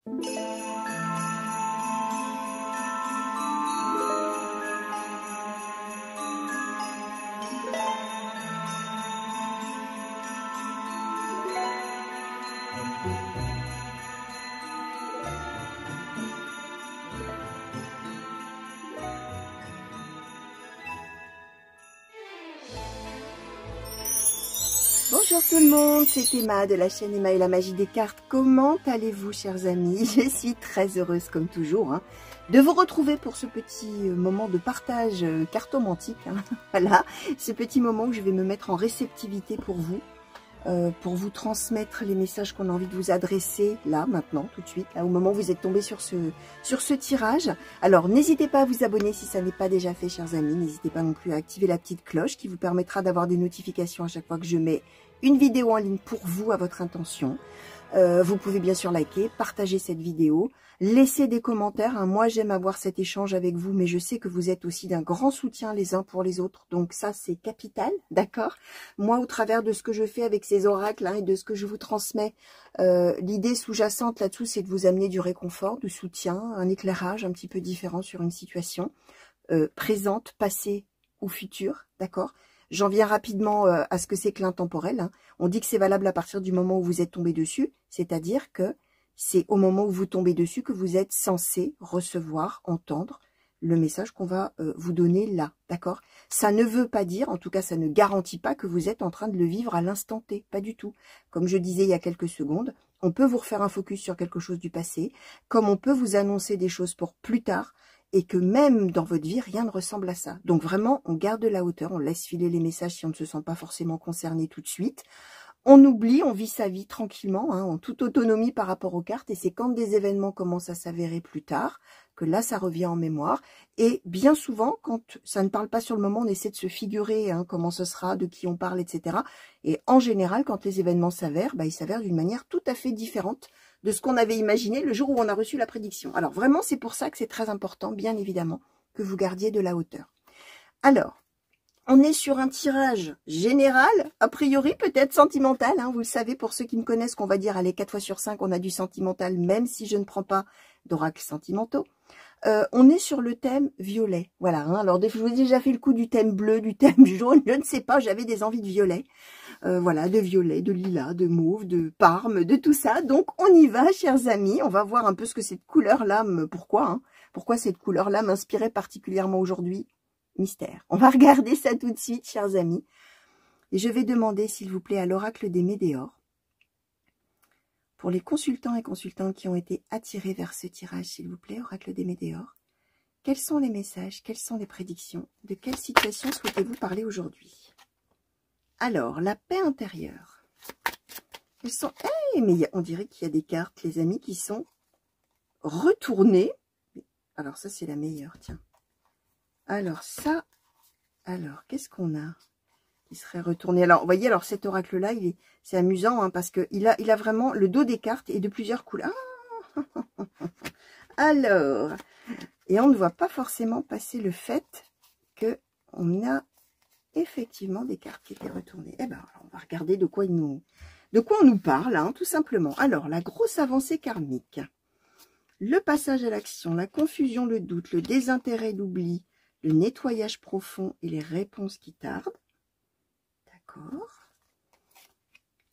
Bonjour tout le monde, c'est Emma de la chaîne Emma et la magie des cartes. Comment allez-vous, chers amis? Je suis très heureuse comme toujours de vous retrouver pour ce petit moment de partage cartomantique. Voilà, ce petit moment où je vais me mettre en réceptivité pour vous transmettre les messages qu'on a envie de vous adresser là, maintenant, tout de suite, là, au moment où vous êtes tombé sur ce tirage. Alors, n'hésitez pas à vous abonner si ça n'est pas déjà fait, chers amis. N'hésitez pas non plus à activer la petite cloche qui vous permettra d'avoir des notifications à chaque fois que je mets une vidéo en ligne pour vous, à votre intention. Vous pouvez bien sûr liker, partager cette vidéo, laisser des commentaires. Moi, j'aime avoir cet échange avec vous, mais je sais que vous êtes aussi d'un grand soutien les uns pour les autres. Donc ça, c'est capital, d'accord? Moi, au travers de ce que je fais avec ces oracles et de ce que je vous transmets, l'idée sous-jacente là-dessous, c'est de vous amener du réconfort, du soutien, un éclairage un petit peu différent sur une situation présente, passée ou future, d'accord? J'en viens rapidement à ce que c'est que l'intemporel. On dit que c'est valable à partir du moment où vous êtes tombé dessus, c'est-à-dire que c'est au moment où vous tombez dessus que vous êtes censé recevoir, entendre le message qu'on va vous donner là, d'accord? Ça ne veut pas dire, en tout cas ça ne garantit pas que vous êtes en train de le vivre à l'instant T, pas du tout. Comme je disais il y a quelques secondes, on peut vous refaire un focus sur quelque chose du passé, comme on peut vous annoncer des choses pour plus tard, et que même dans votre vie, rien ne ressemble à ça. Donc vraiment, on garde de la hauteur, on laisse filer les messages si on ne se sent pas forcément concerné tout de suite. On oublie, on vit sa vie tranquillement, en toute autonomie par rapport aux cartes. Et c'est quand des événements commencent à s'avérer plus tard, que là, ça revient en mémoire. Et bien souvent, quand ça ne parle pas sur le moment, on essaie de se figurer comment ce sera, de qui on parle, etc. Et en général, quand les événements s'avèrent, ils s'avèrent d'une manière tout à fait différente de ce qu'on avait imaginé le jour où on a reçu la prédiction. Alors vraiment, c'est pour ça que c'est très important, bien évidemment, que vous gardiez de la hauteur. Alors, on est sur un tirage général, a priori peut-être sentimental, vous le savez, pour ceux qui me connaissent, qu'on va dire, allez, 4 fois sur 5, on a du sentimental, même si je ne prends pas d'oracles sentimentaux. On est sur le thème violet, voilà. Alors, je vous ai déjà fait le coup du thème bleu, du thème jaune, je ne sais pas, j'avais des envies de violet. Voilà, de violet, de lilas, de mauve, de parme, de tout ça. Donc, on y va, chers amis. On va voir un peu ce que cette couleur-là, pourquoi cette couleur-là m'inspirait particulièrement aujourd'hui. Mystère. On va regarder ça tout de suite, chers amis. Et je vais demander, s'il vous plaît, à l'oracle des Médéors, pour les consultants et consultantes qui ont été attirés vers ce tirage, s'il vous plaît, oracle des Médéors, quels sont les messages, quelles sont les prédictions, de quelle situation souhaitez-vous parler aujourd'hui? Alors, la paix intérieure. Elles sont... mais on dirait qu'il y a des cartes, les amis, qui sont retournées. Alors, ça, c'est la meilleure, tiens. Alors, ça... Alors, qu'est-ce qu'on a qui serait retourné? Alors, vous voyez, alors cet oracle-là, c'est amusant, parce que il a vraiment le dos des cartes et de plusieurs couleurs. Ah alors, et on ne voit pas forcément passer le fait qu'on a effectivement des cartes qui étaient retournées. Eh ben, on va regarder de quoi on nous parle, tout simplement. Alors, la grosse avancée karmique, le passage à l'action, la confusion, le doute, le désintérêt, l'oubli, le nettoyage profond et les réponses qui tardent. D'accord.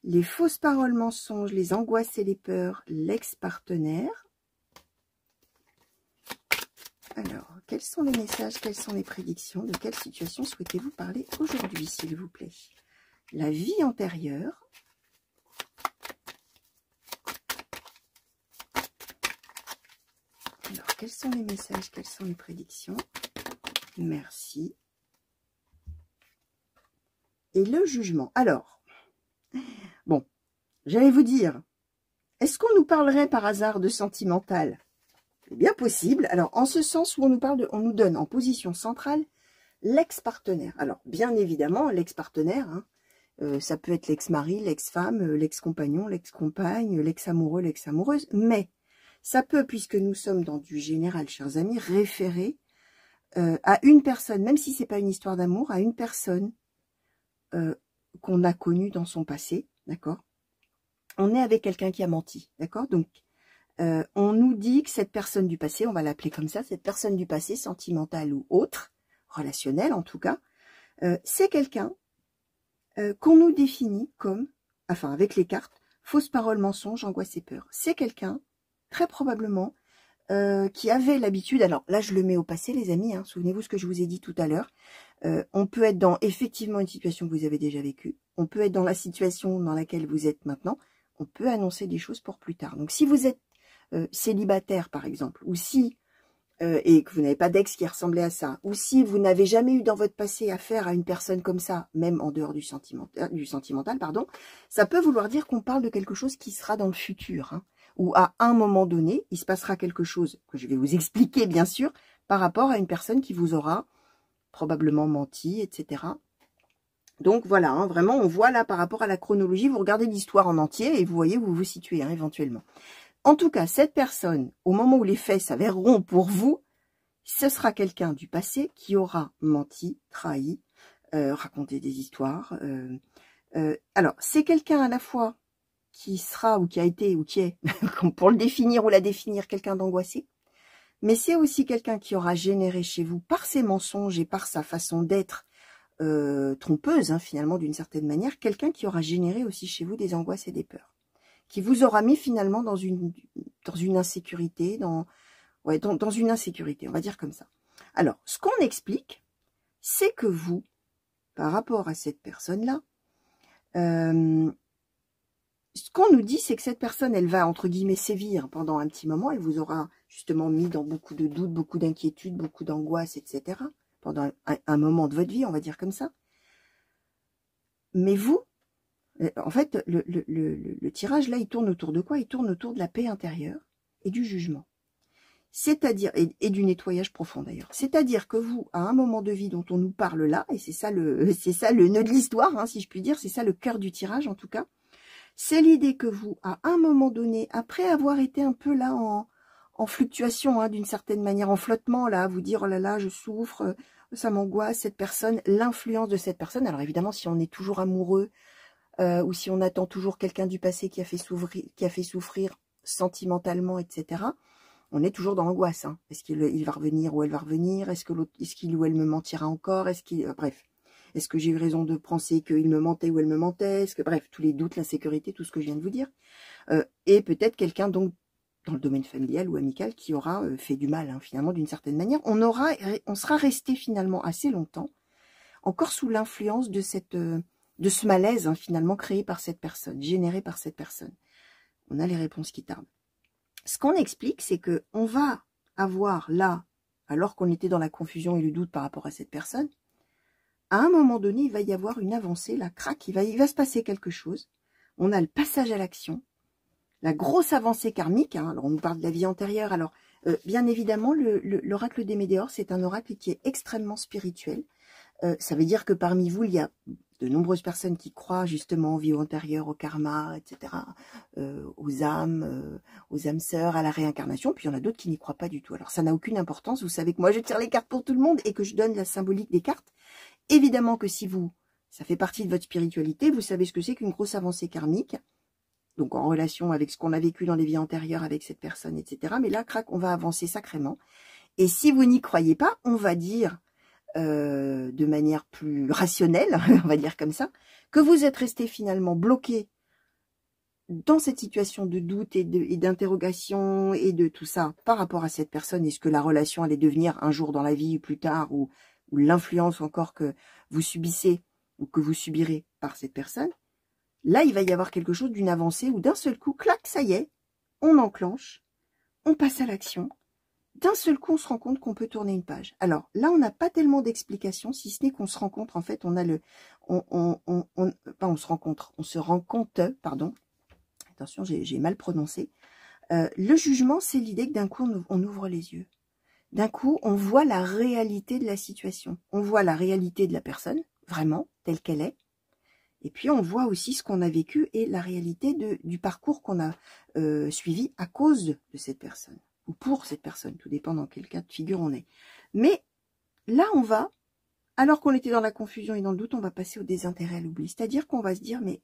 Les fausses paroles, mensonges, les angoisses et les peurs, l'ex-partenaire. Alors, quels sont les messages, quelles sont les prédictions, de quelle situation souhaitez-vous parler aujourd'hui, s'il vous plaît? La vie antérieure. Alors, quels sont les messages, quelles sont les prédictions? Merci. Et le jugement. Alors, bon, j'allais vous dire, est-ce qu'on nous parlerait par hasard de sentimental? C'est bien possible. Alors, en ce sens où on nous donne en position centrale l'ex-partenaire. Alors, bien évidemment, l'ex-partenaire, ça peut être l'ex-mari, l'ex-femme, l'ex-compagnon, l'ex-compagne, l'ex-amoureux, l'ex-amoureuse, mais ça peut, puisque nous sommes dans du général, chers amis, référer à une personne, même si c'est pas une histoire d'amour, à une personne qu'on a connue dans son passé, d'accord? On est avec quelqu'un qui a menti, d'accord? Donc, on nous dit que cette personne du passé, on va l'appeler comme ça, cette personne du passé, sentimentale ou autre, relationnelle en tout cas, c'est quelqu'un qu'on nous définit comme, enfin avec les cartes, fausse parole, mensonge, angoisse et peur. C'est quelqu'un, très probablement, qui avait l'habitude, alors là je le mets au passé les amis, hein, souvenez-vous ce que je vous ai dit tout à l'heure, on peut être dans effectivement une situation que vous avez déjà vécue, on peut être dans la situation dans laquelle vous êtes maintenant, on peut annoncer des choses pour plus tard. Donc si vous êtes célibataire par exemple, ou si et que vous n'avez pas d'ex qui ressemblait à ça, ou si vous n'avez jamais eu dans votre passé affaire à une personne comme ça, même en dehors du sentimental, pardon, ça peut vouloir dire qu'on parle de quelque chose qui sera dans le futur, hein, ou à un moment donné, il se passera quelque chose que je vais vous expliquer bien sûr, par rapport à une personne qui vous aura probablement menti, etc. Donc voilà, hein, vraiment, on voit là par rapport à la chronologie, vous regardez l'histoire en entier et vous voyez où vous vous situez, hein, éventuellement. En tout cas, cette personne, au moment où les faits s'avéreront pour vous, ce sera quelqu'un du passé qui aura menti, trahi, raconté des histoires. Alors, c'est quelqu'un à la fois qui sera ou qui a été ou qui est, pour le définir ou la définir, quelqu'un d'angoissé. Mais c'est aussi quelqu'un qui aura généré chez vous, par ses mensonges et par sa façon d'être trompeuse, hein, finalement, d'une certaine manière, quelqu'un qui aura généré aussi chez vous des angoisses et des peurs, qui vous aura mis finalement dans une insécurité, dans une insécurité, on va dire comme ça. Alors, ce qu'on explique, c'est que vous, par rapport à cette personne-là, ce qu'on nous dit, c'est que cette personne, elle va, entre guillemets, sévir pendant un petit moment, elle vous aura justement mis dans beaucoup de doutes, beaucoup d'inquiétudes, beaucoup d'angoisse, etc., pendant un moment de votre vie, on va dire comme ça. Mais vous, en fait, le tirage, là, il tourne autour de quoi? Il tourne autour de la paix intérieure et du jugement. C'est-à-dire, et du nettoyage profond d'ailleurs. C'est-à-dire que vous, à un moment de vie dont on nous parle là, et c'est ça le nœud de l'histoire, hein, si je puis dire, c'est ça le cœur du tirage en tout cas, c'est l'idée que vous, à un moment donné, après avoir été un peu là en fluctuation, hein, d'une certaine manière, en flottement, là, vous dire, oh là là, je souffre, ça m'angoisse, cette personne, l'influence de cette personne. Alors évidemment, si on est toujours amoureux, ou si on attend toujours quelqu'un du passé qui a fait souffrir sentimentalement, etc., on est toujours dans l'angoisse. Hein. Est-ce qu'il va revenir ou elle va revenir? Est-ce qu'il ou elle me mentira encore? Bref. Est-ce que j'ai eu raison de penser qu'il me mentait ou elle me mentait? Bref, tous les doutes, l'insécurité, tout ce que je viens de vous dire. Et peut-être quelqu'un donc dans le domaine familial ou amical qui aura fait du mal, hein, finalement, d'une certaine manière. On sera resté finalement assez longtemps, encore sous l'influence de ce malaise, hein, finalement, créé par cette personne, généré par cette personne. On a les réponses qui tardent. Ce qu'on explique, c'est que on va avoir là, alors qu'on était dans la confusion et le doute par rapport à cette personne, à un moment donné, il va y avoir une avancée, la craque, il va se passer quelque chose. On a le passage à l'action, la grosse avancée karmique. Hein, alors, on nous parle de la vie antérieure. Alors, bien évidemment, l'oracle des Médéors, c'est un oracle qui est extrêmement spirituel. Ça veut dire que parmi vous, il y a de nombreuses personnes qui croient justement aux vies antérieures, au karma, etc., aux âmes sœurs, à la réincarnation, puis il y en a d'autres qui n'y croient pas du tout. Alors ça n'a aucune importance, vous savez que moi je tire les cartes pour tout le monde et que je donne la symbolique des cartes. Évidemment que si ça fait partie de votre spiritualité, vous savez ce que c'est qu'une grosse avancée karmique, donc en relation avec ce qu'on a vécu dans les vies antérieures avec cette personne, etc. Mais là, crac, on va avancer sacrément. Et si vous n'y croyez pas, on va dire de manière plus rationnelle, on va dire comme ça, que vous êtes resté finalement bloqué dans cette situation de doute et d'interrogation et de tout ça par rapport à cette personne. Est-ce que la relation allait devenir un jour dans la vie ou plus tard, ou l'influence encore que vous subissez ou que vous subirez par cette personne? Là, il va y avoir quelque chose d'une avancée où d'un seul coup, clac, ça y est, on enclenche, on passe à l'action. D'un seul coup, on se rend compte qu'on peut tourner une page. Alors là, on n'a pas tellement d'explications, si ce n'est qu'on se rencontre, en fait, on se rend compte, pardon, attention, j'ai mal prononcé. Le jugement, c'est l'idée que d'un coup, on ouvre les yeux. D'un coup, on voit la réalité de la situation. On voit la réalité de la personne, vraiment, telle qu'elle est. Et puis, on voit aussi ce qu'on a vécu et la réalité du parcours qu'on a suivi à cause de cette personne. Ou pour cette personne, tout dépend dans quel cas de figure on est. Mais là, on va, alors qu'on était dans la confusion et dans le doute, on va passer au désintérêt, à l'oubli. C'est-à-dire qu'on va se dire, mais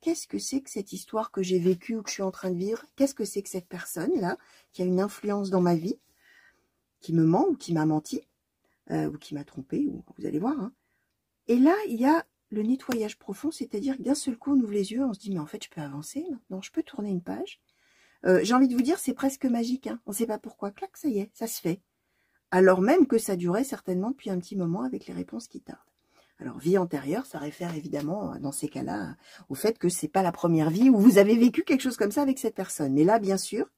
qu'est-ce que c'est que cette histoire que j'ai vécue ou que je suis en train de vivre? Qu'est-ce que c'est que cette personne-là qui a une influence dans ma vie, qui me ment ou qui m'a menti, ou qui m'a trompé, ou vous allez voir. Hein. Et là, il y a le nettoyage profond, c'est-à-dire que d'un seul coup, on ouvre les yeux, on se dit, mais en fait, je peux avancer maintenant, je peux tourner une page. J'ai envie de vous dire, c'est presque magique. Hein. On ne sait pas pourquoi. Clac, ça y est, ça se fait. Alors même que ça durait certainement depuis un petit moment avec les réponses qui tardent. Alors, vie antérieure, ça réfère évidemment, dans ces cas-là, au fait que c'est pas la première vie où vous avez vécu quelque chose comme ça avec cette personne. Mais là, bien sûr,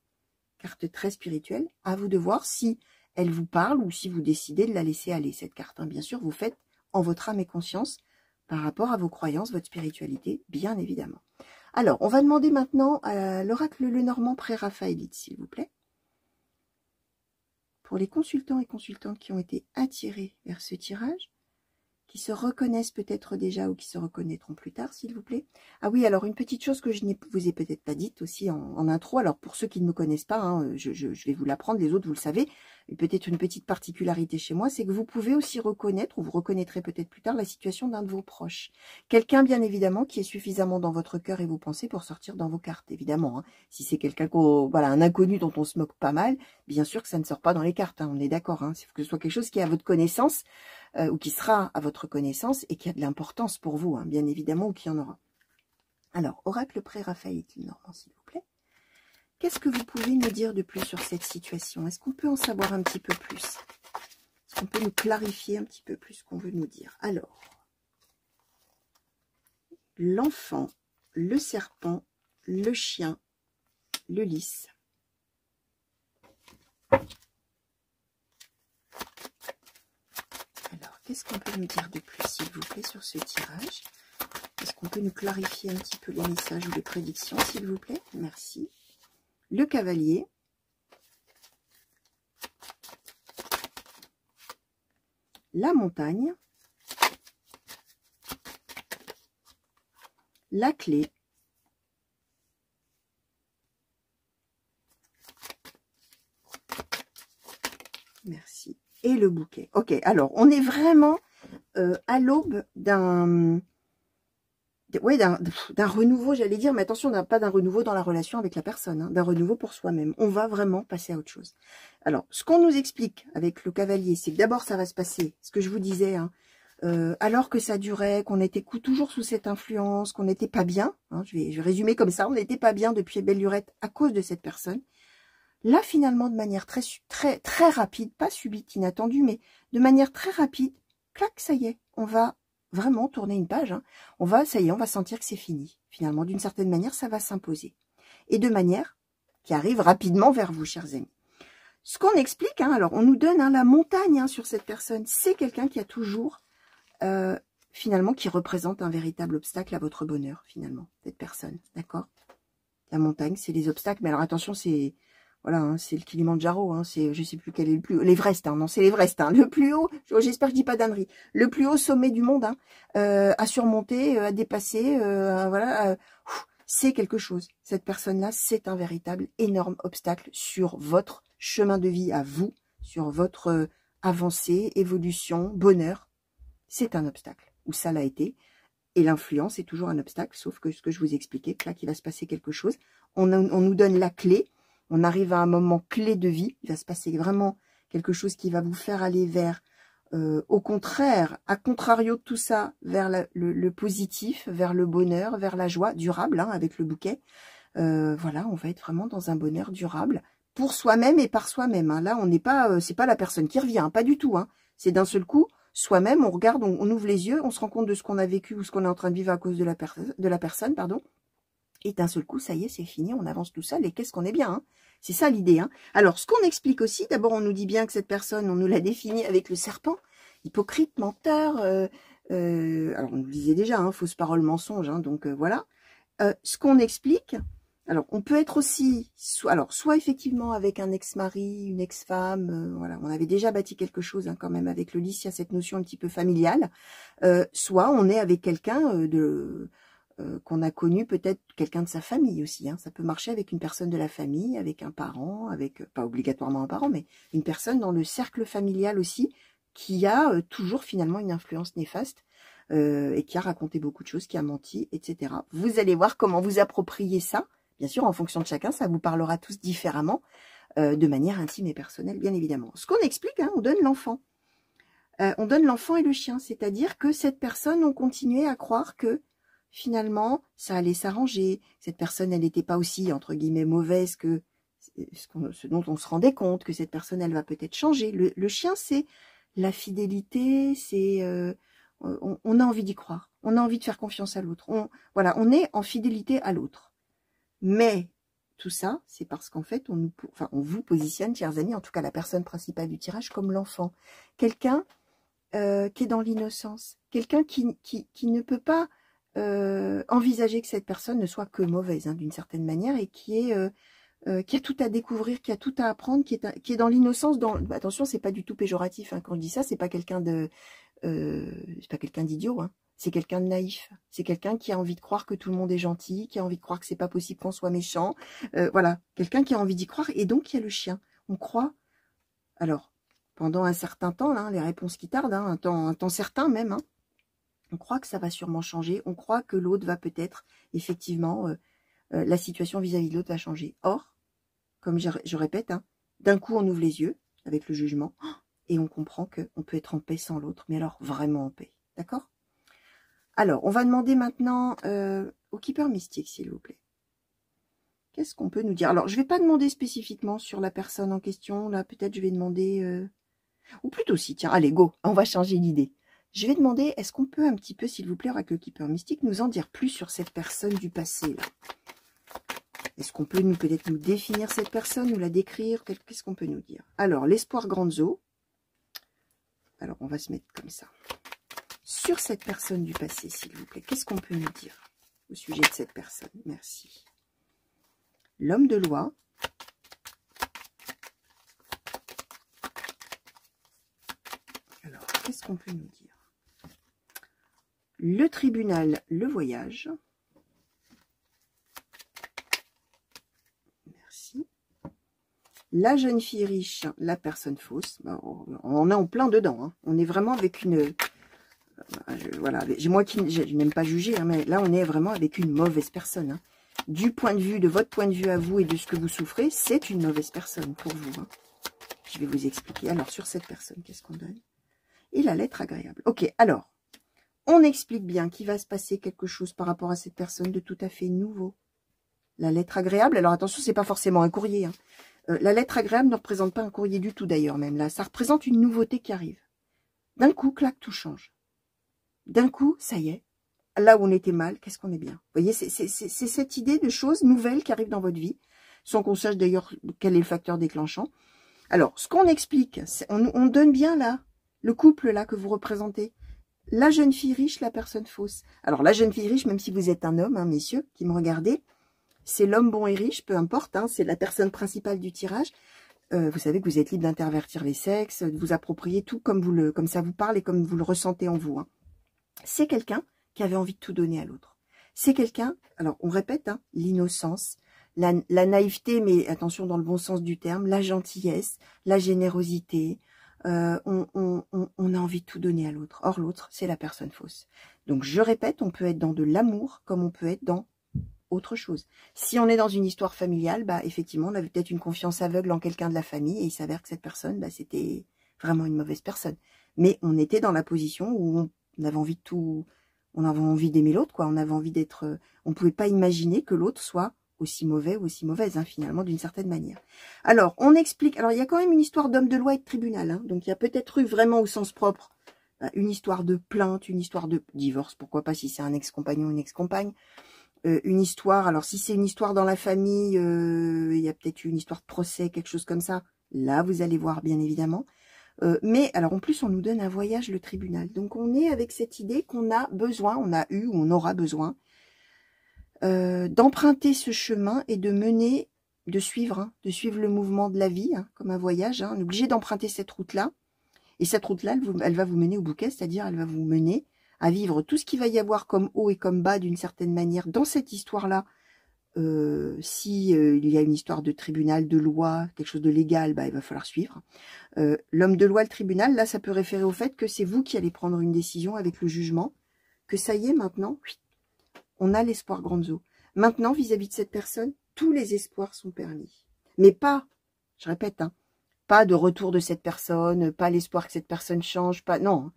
carte très spirituelle, à vous de voir si elle vous parle ou si vous décidez de la laisser aller, cette carte. Hein. Bien sûr, vous faites en votre âme et conscience par rapport à vos croyances, votre spiritualité, bien évidemment. Alors, on va demander maintenant à l'oracle Lenormand pré-raphaélite, s'il vous plaît. Pour les consultants et consultantes qui ont été attirés vers ce tirage, qui se reconnaissent peut-être déjà ou qui se reconnaîtront plus tard, s'il vous plaît. Ah oui, alors une petite chose que je ne vous ai peut-être pas dite aussi en intro, alors pour ceux qui ne me connaissent pas, hein, je vais vous l'apprendre, les autres vous le savez, peut-être une petite particularité chez moi, c'est que vous pouvez aussi reconnaître, ou vous reconnaîtrez peut-être plus tard, la situation d'un de vos proches. Quelqu'un, bien évidemment, qui est suffisamment dans votre cœur et vos pensées pour sortir dans vos cartes, évidemment. Hein. Si c'est quelqu'un, voilà, un inconnu dont on se moque pas mal, bien sûr que ça ne sort pas dans les cartes, hein, on est d'accord. Hein, il faut que ce soit quelque chose qui est à votre connaissance, ou qui sera à votre connaissance, et qui a de l'importance pour vous, hein, bien évidemment, ou qui en aura. Alors, oracle pré-raphaélite Lenormand, s'il vous plaît. Qu'est-ce que vous pouvez nous dire de plus sur cette situation? Est-ce qu'on peut en savoir un petit peu plus? Est-ce qu'on peut nous clarifier un petit peu plus ce qu'on veut nous dire? Alors, l'enfant, le serpent, le chien, le lys. Alors, qu'est-ce qu'on peut nous dire de plus, s'il vous plaît, sur ce tirage? Est-ce qu'on peut nous clarifier un petit peu les messages ou les prédictions, s'il vous plaît? Merci. Le cavalier, la montagne, la clé, merci, et le bouquet. Ok, alors on est vraiment à l'aube d'un renouveau, j'allais dire, mais attention, pas d'un renouveau dans la relation avec la personne, hein, d'un renouveau pour soi-même. On va vraiment passer à autre chose. Alors, ce qu'on nous explique avec le cavalier, c'est que d'abord, ça va se passer, ce que je vous disais, hein, alors que ça durait, qu'on était toujours sous cette influence, qu'on n'était pas bien, hein, je vais résumer comme ça, on n'était pas bien depuis belle lurette à cause de cette personne. Là, finalement, de manière très rapide, pas subite, inattendue, mais de manière très rapide, clac, ça y est, on va vraiment tourner une page. Hein. Ça y est, on va sentir que c'est fini. Finalement, d'une certaine manière, ça va s'imposer. Et de manière qui arrive rapidement vers vous, chers amis. Ce qu'on explique, hein, alors on nous donne hein, la montagne hein, sur cette personne. C'est quelqu'un qui a toujours, finalement, qui représente un véritable obstacle à votre bonheur, finalement, cette personne. D'accord? La montagne, c'est les obstacles. Mais alors attention, c'est... Voilà, hein, c'est le Kilimandjaro, hein, c'est, je sais plus quel est le plus haut, l'Everest, hein, non, c'est l'Everest, hein, le plus haut, j'espère que je dis pas d'ânerie, le plus haut sommet du monde, hein, à surmonter, à dépasser, voilà, c'est quelque chose. Cette personne-là, c'est un véritable énorme obstacle sur votre chemin de vie à vous, sur votre avancée, évolution, bonheur. C'est un obstacle, ou ça l'a été, et l'influence est toujours un obstacle, sauf que ce que je vous expliquais, là, qu'il va se passer quelque chose. On nous donne la clé. On arrive à un moment clé de vie. Il va se passer vraiment quelque chose qui va vous faire aller vers, au contraire, à contrario de tout ça, vers le positif, vers le bonheur, vers la joie durable, hein, avec le bouquet. Voilà, on va être vraiment dans un bonheur durable pour soi-même et par soi-même. Hein. Là, on n'est pas, c'est pas la personne qui revient, hein, pas du tout. Hein. C'est d'un seul coup, soi-même, on regarde, on ouvre les yeux, on se rend compte de ce qu'on a vécu ou ce qu'on est en train de vivre à cause de la personne, pardon. Et d'un seul coup, ça y est, c'est fini, on avance tout seul, et qu'est-ce qu'on est bien, hein. C'est ça l'idée, hein. Alors, ce qu'on explique aussi, d'abord, on nous dit bien que cette personne, on nous l'a définie avec le serpent, hypocrite, menteur, alors on nous le disait déjà, hein, fausse parole, mensonge, hein, donc voilà. Ce qu'on explique, alors on peut être aussi, soit effectivement avec un ex-mari, une ex-femme, voilà, on avait déjà bâti quelque chose hein, quand même avec le lys, il y a cette notion un petit peu familiale, soit on est avec quelqu'un qu'on a connu, peut-être quelqu'un de sa famille aussi. Hein. Ça peut marcher avec une personne de la famille, avec un parent, avec pas obligatoirement un parent, mais une personne dans le cercle familial aussi, qui a toujours finalement une influence néfaste et qui a raconté beaucoup de choses, qui a menti, etc. Vous allez voir comment vous approprier ça. Bien sûr, en fonction de chacun, ça vous parlera tous différemment, de manière intime et personnelle, bien évidemment. Ce qu'on explique, hein, on donne l'enfant. On donne l'enfant et le chien, c'est-à-dire que cette personne, on continuait à croire que finalement, ça allait s'arranger. Cette personne, elle n'était pas aussi, entre guillemets, mauvaise que ce dont on se rendait compte, que cette personne, elle va peut-être changer. Le chien, c'est la fidélité, c'est... on a envie d'y croire, on a envie de faire confiance à l'autre. Voilà, on est en fidélité à l'autre. Mais tout ça, c'est parce qu'en fait, on vous positionne, chers amis, en tout cas la personne principale du tirage, comme l'enfant. Quelqu'un qui est dans l'innocence. Quelqu'un qui ne peut pas envisager que cette personne ne soit que mauvaise, hein, d'une certaine manière, et qui a tout à découvrir, qui a tout à apprendre, qui est dans l'innocence. Attention, c'est pas du tout péjoratif, hein, quand je dis ça, c'est pas quelqu'un d'idiot, hein. C'est quelqu'un de naïf, c'est quelqu'un qui a envie de croire que tout le monde est gentil, qui a envie de croire que c'est pas possible qu'on soit méchant, voilà, quelqu'un qui a envie d'y croire. Et donc il y a le chien, on croit, alors pendant un certain temps, là, les réponses qui tardent, hein, un temps certain même, hein, on croit que ça va sûrement changer, on croit que l'autre va peut-être, effectivement, la situation vis-à-vis de l'autre va changer. Or, comme je répète, hein, d'un coup on ouvre les yeux avec le jugement, et on comprend qu'on peut être en paix sans l'autre, mais alors vraiment en paix, d'accord? Alors, on va demander maintenant au Keeper Mystique, s'il vous plaît. Qu'est-ce qu'on peut nous dire? Alors, je ne vais pas demander spécifiquement sur la personne en question. Là, peut-être je vais demander... Ou plutôt si, tiens, allez, go, on va changer d'idée. Je vais demander, est-ce qu'on peut un petit peu, s'il vous plaît, avec le Keeper Mystique, nous en dire plus sur cette personne du passé, là? Est-ce qu'on peut peut-être nous définir cette personne, nous la décrire? Qu'est-ce qu'on peut nous dire? Alors, l'espoir grandes eaux. Alors, on va se mettre comme ça. Sur cette personne du passé, s'il vous plaît, qu'est-ce qu'on peut nous dire au sujet de cette personne? Merci. L'homme de loi. Alors, qu'est-ce qu'on peut nous dire? Le tribunal, le voyage. Merci. La jeune fille riche, la personne fausse. On est en plein dedans, hein. On est vraiment avec une... Voilà, moi qui je n'aime pas juger, hein, mais là on est vraiment avec une mauvaise personne, hein. Du point de vue, de votre point de vue à vous et de ce que vous souffrez, c'est une mauvaise personne pour vous, hein. Je vais vous expliquer. Alors sur cette personne, qu'est-ce qu'on donne? Et la lettre agréable. Ok, alors, on explique bien qu'il va se passer quelque chose par rapport à cette personne de tout à fait nouveau. La lettre agréable, alors attention, c'est pas forcément un courrier, hein. La lettre agréable ne représente pas un courrier du tout d'ailleurs, même là, ça représente une nouveauté qui arrive. D'un coup, clac, tout change. D'un coup, ça y est, là où on était mal, qu'est-ce qu'on est bien. Vous voyez, c'est cette idée de choses nouvelles qui arrivent dans votre vie, sans qu'on sache d'ailleurs quel est le facteur déclenchant. Alors, ce qu'on explique, on donne bien là, le couple là que vous représentez. La jeune fille riche, la personne fausse. Alors, la jeune fille riche, même si vous êtes un homme, hein, messieurs, qui me regardez, c'est l'homme bon et riche, peu importe, hein, c'est la personne principale du tirage. Vous savez que vous êtes libre d'intervertir les sexes, de vous approprier tout comme ça vous parle et comme vous le ressentez en vous, hein. C'est quelqu'un qui avait envie de tout donner à l'autre. C'est quelqu'un, alors on répète, hein, l'innocence, la naïveté, mais attention dans le bon sens du terme, la gentillesse, la générosité. On a envie de tout donner à l'autre. Or, l'autre, c'est la personne fausse. Donc, je répète, on peut être dans de l'amour comme on peut être dans autre chose. Si on est dans une histoire familiale, bah effectivement, on avait peut-être une confiance aveugle en quelqu'un de la famille et il s'avère que cette personne, bah, c'était vraiment une mauvaise personne. Mais on était dans la position où on avait envie de tout, on avait envie d'aimer l'autre, quoi. On avait envie d'être, on pouvait pas imaginer que l'autre soit aussi mauvais ou aussi mauvaise, hein, finalement, d'une certaine manière. Alors, on explique, alors il y a quand même une histoire d'homme de loi et de tribunal, hein, donc il y a peut-être eu vraiment au sens propre une histoire de plainte, une histoire de divorce, pourquoi pas si c'est un ex-compagnon ou une ex-compagne, une histoire, alors si c'est une histoire dans la famille, il y a peut-être eu une histoire de procès, quelque chose comme ça, là vous allez voir bien évidemment. Mais alors en plus on nous donne un voyage, le tribunal, donc on est avec cette idée qu'on a besoin, on a eu ou on aura besoin d'emprunter ce chemin et de mener, de suivre le mouvement de la vie, hein, comme un voyage, hein. On est obligé d'emprunter cette route-là, et cette route-là, elle va vous mener au bouquet, c'est-à-dire elle va vous mener à vivre tout ce qu'il va y avoir comme haut et comme bas d'une certaine manière dans cette histoire-là. Si il y a une histoire de tribunal, de loi, quelque chose de légal, bah, il va falloir suivre. L'homme de loi, le tribunal, là, ça peut référer au fait que c'est vous qui allez prendre une décision avec le jugement. que ça y est maintenant, on a l'espoir Granzo. Maintenant, vis-à-vis de cette personne, tous les espoirs sont permis. Mais pas, je répète, hein, pas de retour de cette personne, pas l'espoir que cette personne change, pas, non.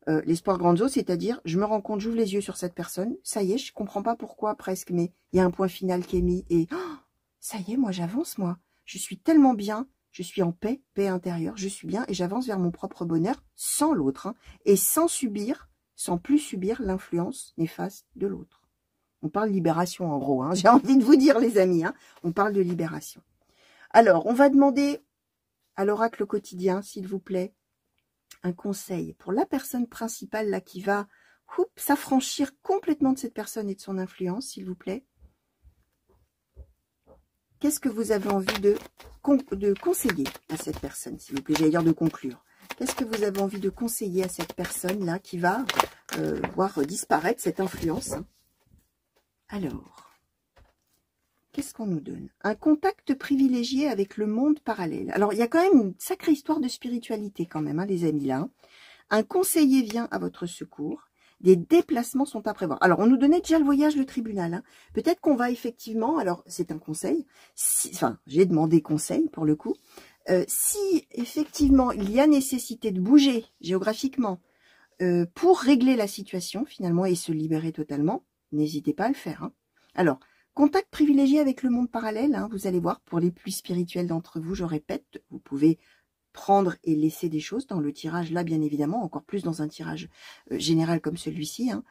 L'espoir Granzo, c'est-à-dire, je me rends compte, j'ouvre les yeux sur cette personne, ça y est, je comprends pas pourquoi presque, mais il y a un point final qui est mis et oh, ça y est, moi j'avance, moi. Je suis tellement bien, je suis en paix, paix intérieure, je suis bien et j'avance vers mon propre bonheur sans l'autre, hein, et sans subir, sans plus subir l'influence néfaste de l'autre. On parle de libération en gros, hein, j'ai envie de vous dire les amis, hein, on parle de libération. Alors, on va demander à l'oracle quotidien, s'il vous plaît, un conseil pour la personne principale là qui va s'affranchir complètement de cette personne et de son influence, s'il vous plaît. Qu'est-ce que vous avez envie de conseiller à cette personne, s'il vous plaît? J'allais dire de conclure. Qu'est-ce que vous avez envie de conseiller à cette personne là qui va voir disparaître cette influence, hein? Alors, qu'est-ce qu'on nous donne? Un contact privilégié avec le monde parallèle. Alors, il y a quand même une sacrée histoire de spiritualité quand même, hein, les amis, là. Un conseiller vient à votre secours. Des déplacements sont à prévoir. Alors, on nous donnait déjà le voyage, le tribunal, hein. Peut-être qu'on va effectivement, alors c'est un conseil, enfin, j'ai demandé conseil pour le coup. Si effectivement, il y a nécessité de bouger géographiquement pour régler la situation finalement et se libérer totalement, n'hésitez pas à le faire, hein. Alors, contact privilégié avec le monde parallèle, hein, vous allez voir, pour les plus spirituels d'entre vous, je répète, vous pouvez prendre et laisser des choses dans le tirage là, bien évidemment, encore plus dans un tirage général comme celui-ci, hein.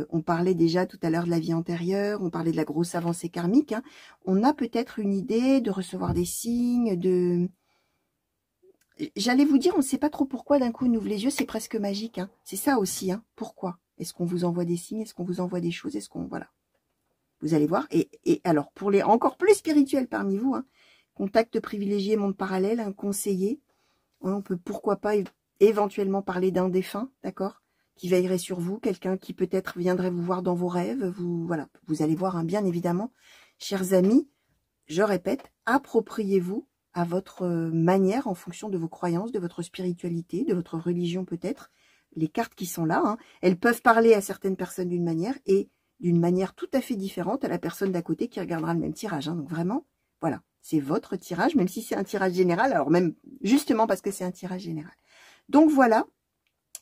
On parlait déjà tout à l'heure de la vie antérieure, on parlait de la grosse avancée karmique, hein. On a peut-être une idée de recevoir des signes, de... J'allais vous dire, on ne sait pas trop pourquoi d'un coup on ouvre les yeux, c'est presque magique, hein. C'est ça aussi, hein. Pourquoi? Est-ce qu'on vous envoie des signes? Est-ce qu'on vous envoie des choses? Est-ce qu'on... Voilà. Vous allez voir. Et alors, pour les encore plus spirituels parmi vous, hein, contact privilégié, monde parallèle, un conseiller. Ouais, on peut pourquoi pas éventuellement parler d'un défunt, d'accord, qui veillerait sur vous, quelqu'un qui peut-être viendrait vous voir dans vos rêves. Voilà, vous allez voir, hein, bien évidemment. Chers amis, je répète, appropriez-vous à votre manière, en fonction de vos croyances, de votre spiritualité, de votre religion peut-être. Les cartes qui sont là, hein, elles peuvent parler à certaines personnes d'une manière et d'une manière tout à fait différente à la personne d'à côté qui regardera le même tirage, hein. Donc vraiment, voilà, c'est votre tirage, même si c'est un tirage général, alors même justement parce que c'est un tirage général. Donc voilà,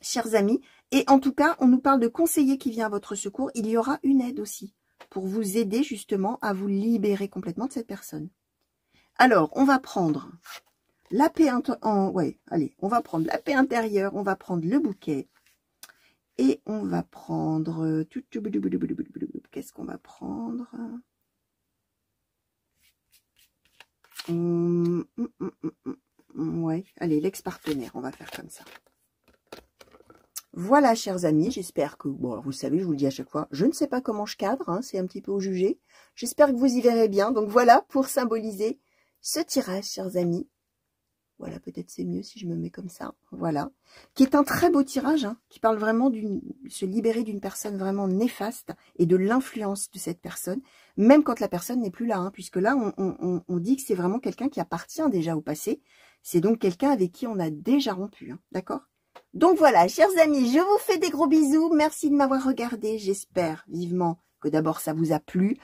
chers amis, et en tout cas, on nous parle de conseiller qui vient à votre secours, il y aura une aide aussi, pour vous aider justement à vous libérer complètement de cette personne. Alors, on va prendre la paix on va prendre la paix intérieure, on va prendre le bouquet, et on va prendre... Qu'est-ce qu'on va prendre? Ouais, allez, l'ex-partenaire, on va faire comme ça. Voilà, chers amis, j'espère que... Bon, vous savez, je vous le dis à chaque fois, je ne sais pas comment je cadre, hein, c'est un petit peu au jugé. J'espère que vous y verrez bien. Donc voilà, pour symboliser ce tirage, chers amis. Voilà, peut-être c'est mieux si je me mets comme ça. Voilà. Qui est un très beau tirage, hein, qui parle vraiment de se libérer d'une personne vraiment néfaste et de l'influence de cette personne, même quand la personne n'est plus là, hein, puisque là, on dit que c'est vraiment quelqu'un qui appartient déjà au passé. C'est donc quelqu'un avec qui on a déjà rompu, hein, d'accord? Donc voilà, chers amis, je vous fais des gros bisous. Merci de m'avoir regardé. J'espère vivement que d'abord ça vous a plu.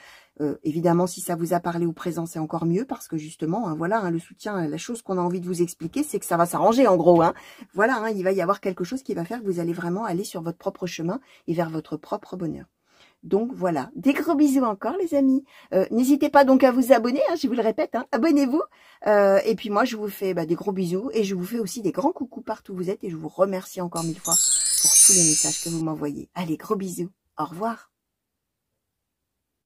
Évidemment, si ça vous a parlé au présent, c'est encore mieux parce que justement, hein, voilà, hein, le soutien, la chose qu'on a envie de vous expliquer, c'est que ça va s'arranger en gros. Hein. Voilà, hein, il va y avoir quelque chose qui va faire que vous allez vraiment aller sur votre propre chemin et vers votre propre bonheur. Donc voilà, des gros bisous encore les amis. N'hésitez pas donc à vous abonner, hein, je vous le répète, hein, abonnez-vous. Et puis moi, je vous fais des gros bisous et je vous fais aussi des grands coucous partout où vous êtes et je vous remercie encore 1000 fois pour tous les messages que vous m'envoyez. Allez, gros bisous, au revoir.